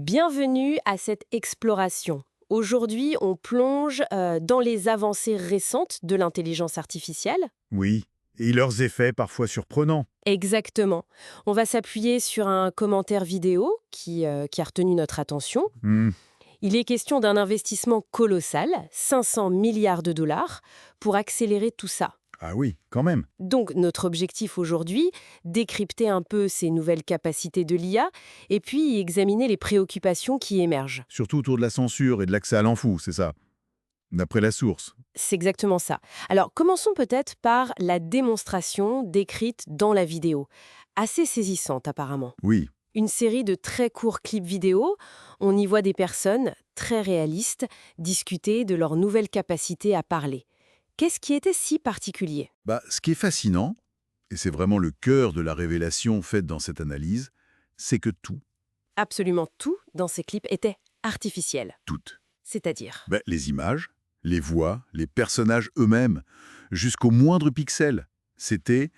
Bienvenue à cette exploration. Aujourd'hui, on plonge dans les avancées récentes de l'intelligence artificielle. Oui, et leurs effets parfois surprenants. Exactement. On va s'appuyer sur un commentaire vidéo qui a retenu notre attention. Hmm. Il est question d'un investissement colossal, 500 milliards de dollars, pour accélérer tout ça. Ah oui, quand même. Donc notre objectif aujourd'hui, décrypter un peu ces nouvelles capacités de l'IA et puis examiner les préoccupations qui émergent. Surtout autour de la censure et de l'accès à l'info, c'est ça. D'après la source. C'est exactement ça. Alors, commençons peut-être par la démonstration décrite dans la vidéo. Assez saisissante, apparemment. Oui, Une série de très courts clips vidéo, on y voit des personnes, très réalistes, discuter de leur nouvelle capacité à parler. Qu'est-ce qui était si particulier? ce qui est fascinant, et c'est vraiment le cœur de la révélation faite dans cette analyse, c'est que Absolument tout dans ces clips était artificiel. toutes, C'est-à-dire? les images, les voix, les personnages eux-mêmes, jusqu'au moindre pixel, c'était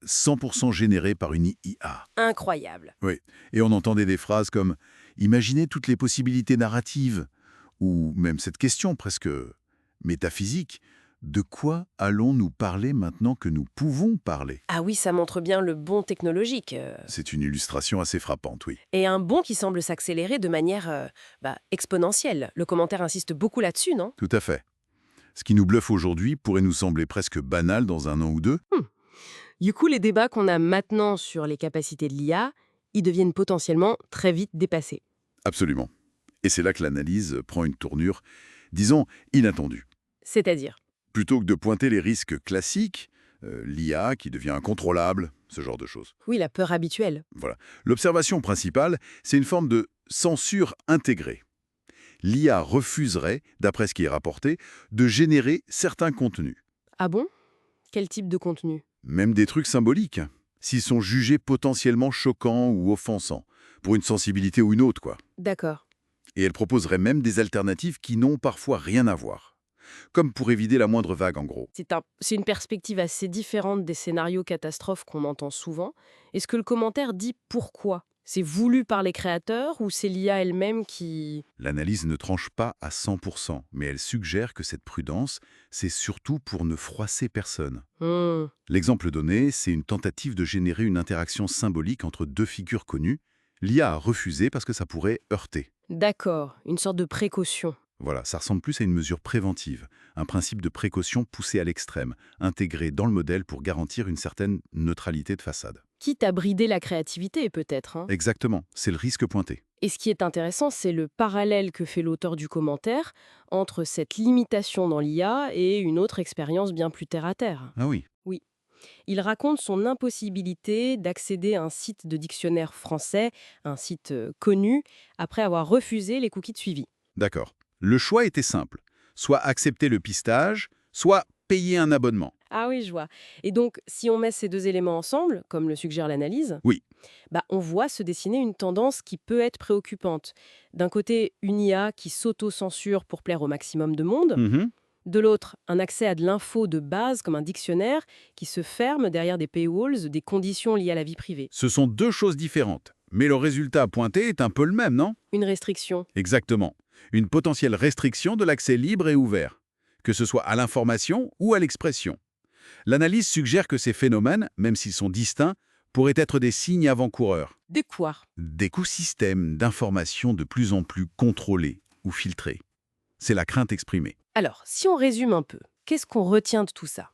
100% généré par une IA. Incroyable. Oui, et on entendait des phrases comme « Imaginez toutes les possibilités narratives » ou même cette question presque métaphysique, de quoi allons-nous parler maintenant que nous pouvons parler? Ah oui, ça montre bien le bond technologique. C'est une illustration assez frappante, oui. Et un bond qui semble s'accélérer de manière exponentielle. Le commentaire insiste beaucoup là-dessus, non? Tout à fait. Ce qui nous bluffe aujourd'hui pourrait nous sembler presque banal dans un an ou deux. Du coup, les débats qu'on a maintenant sur les capacités de l'IA, ils deviennent potentiellement très vite dépassés. Absolument. Et c'est là que l'analyse prend une tournure, disons, inattendue. C'est-à-dire? Plutôt que de pointer les risques classiques, l'IA qui devient incontrôlable, ce genre de choses. Oui, la peur habituelle. Voilà. L'observation principale, c'est une forme de censure intégrée. L'IA refuserait, d'après ce qui est rapporté, de générer certains contenus, Ah bon? Quel type de contenu? même des trucs symboliques, s'ils sont jugés potentiellement choquants ou offensants, pour une sensibilité ou une autre, quoi. D'accord. Et elle proposerait même des alternatives qui n'ont parfois rien à voir. Comme pour éviter la moindre vague, en gros. C'est une perspective assez différente des scénarios catastrophes qu'on entend souvent. Est-ce que le commentaire dit pourquoi? C'est voulu par les créateurs ou c'est l'IA elle-même qui... L'analyse ne tranche pas à 100%, mais elle suggère que cette prudence, c'est surtout pour ne froisser personne. Hmm, L'exemple donné, c'est une tentative de générer une interaction symbolique entre deux figures connues. L'IA a refusé parce que ça pourrait heurter. d'accord, une sorte de précaution. Voilà, ça ressemble plus à une mesure préventive, un principe de précaution poussé à l'extrême, intégré dans le modèle pour garantir une certaine neutralité de façade. Quitte à brider la créativité, peut-être, hein. Exactement, c'est le risque pointé. Et ce qui est intéressant, c'est le parallèle que fait l'auteur du commentaire entre cette limitation dans l'IA et une autre expérience bien plus terre-à-terre. Ah oui, Oui. Il raconte son impossibilité d'accéder à un site de dictionnaire français, un site connu, après avoir refusé les cookies de suivi. d'accord. Le choix était simple, soit accepter le pistage, soit payer un abonnement. Ah oui, je vois. Et donc, si on met ces deux éléments ensemble, comme le suggère l'analyse, Oui, on voit se dessiner une tendance qui peut être préoccupante. D'un côté, une IA qui s'auto-censure pour plaire au maximum de monde. mhm. De l'autre, un accès à de l'info de base comme un dictionnaire qui se ferme derrière des paywalls, des conditions liées à la vie privée. Ce sont deux choses différentes, mais le résultat pointé est un peu le même, non? Une restriction. Exactement. Une potentielle restriction de l'accès libre et ouvert, que ce soit à l'information ou à l'expression. L'analyse suggère que ces phénomènes, même s'ils sont distincts, pourraient être des signes avant-coureurs, De quoi? d'écosystèmes d'informations de plus en plus contrôlés ou filtrés. C'est la crainte exprimée. Alors, si on résume un peu, qu'est-ce qu'on retient de tout ça?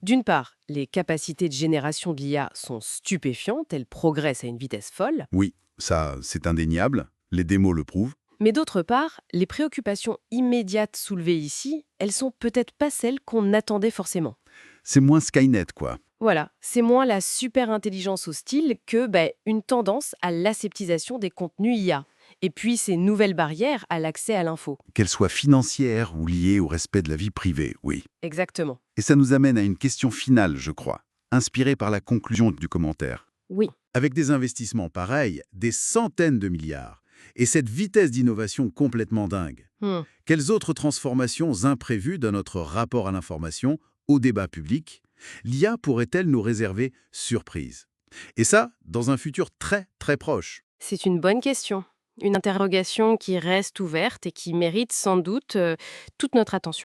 D'une part, les capacités de génération de l'IA sont stupéfiantes, elles progressent à une vitesse folle. Oui, ça, c'est indéniable, les démos le prouvent. Mais d'autre part, les préoccupations immédiates soulevées ici, elles sont peut-être pas celles qu'on attendait forcément. C'est moins Skynet, quoi. Voilà, c'est moins la super intelligence hostile que une tendance à l'aseptisation des contenus IA. Et puis ces nouvelles barrières à l'accès à l'info. Qu'elle soit financière ou liée au respect de la vie privée, oui. Exactement. Et ça nous amène à une question finale, je crois, inspirée par la conclusion du commentaire. Oui. Avec des investissements pareils, des centaines de milliards, et cette vitesse d'innovation complètement dingue, Hmm. quelles autres transformations imprévues dans notre rapport à l'information, au débat public, l'IA pourrait-elle nous réserver surprise? Et ça, dans un futur très, très proche. C'est une bonne question. Une interrogation qui reste ouverte et qui mérite sans doute toute notre attention.